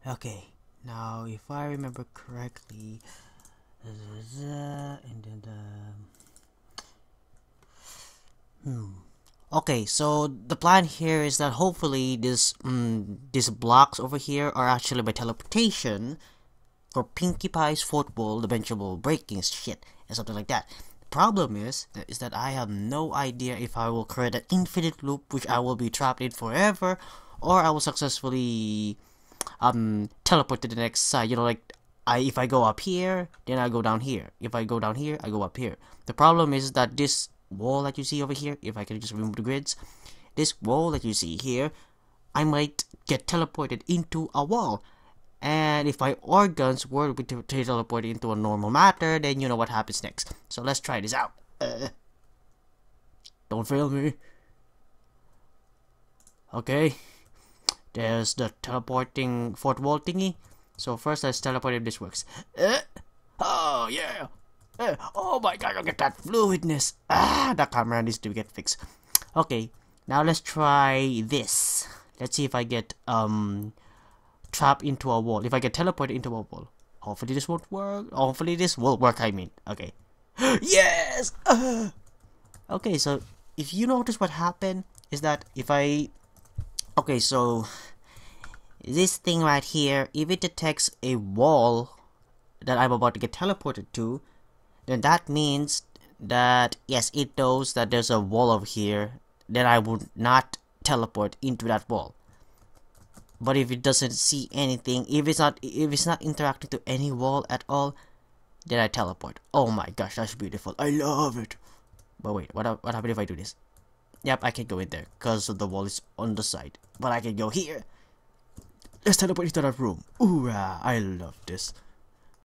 Okay, now if I remember correctly, and then okay, so the plan here is that hopefully these blocks over here are actually by teleportation for Pinkie Pie's fourth wall, the eventual breaking shit and something like that. The problem is that I have no idea if I will create an infinite loop which I will be trapped in forever, or I will successfully teleport to the next side. You know, like if I go up here, then I go down here. If I go down here, I go up here. The problem is that this wall that you see over here, if I can just remove the grids, this wall that you see here, I might get teleported into a wall. And if my organs were to be teleported into a normal matter, then you know what happens next. So let's try this out. Don't fail me. Okay. There's the teleporting fourth wall thingy. So first let's teleport if this works. Oh yeah. Oh my god, look at that fluidness. The camera needs to get fixed. Okay, now let's try this. Let's see if I get trapped into a wall. If I get teleported into a wall. Hopefully this won't work. Hopefully this will work, I mean. Okay. Yes! Okay, so if you notice what happened is that if I... Okay, so this thing right here, if it detects a wall that I'm about to get teleported to, then that means that, yes, it knows that there's a wall over here, then I would not teleport into that wall. But if it doesn't see anything, if it's not interacting to any wall at all, then I teleport. Oh my gosh, that's beautiful. I love it. But wait, what happens if I do this? Yep, I can go in there because the wall is on the side. But I can go here. Let's teleport into that room. Ooh, I love this.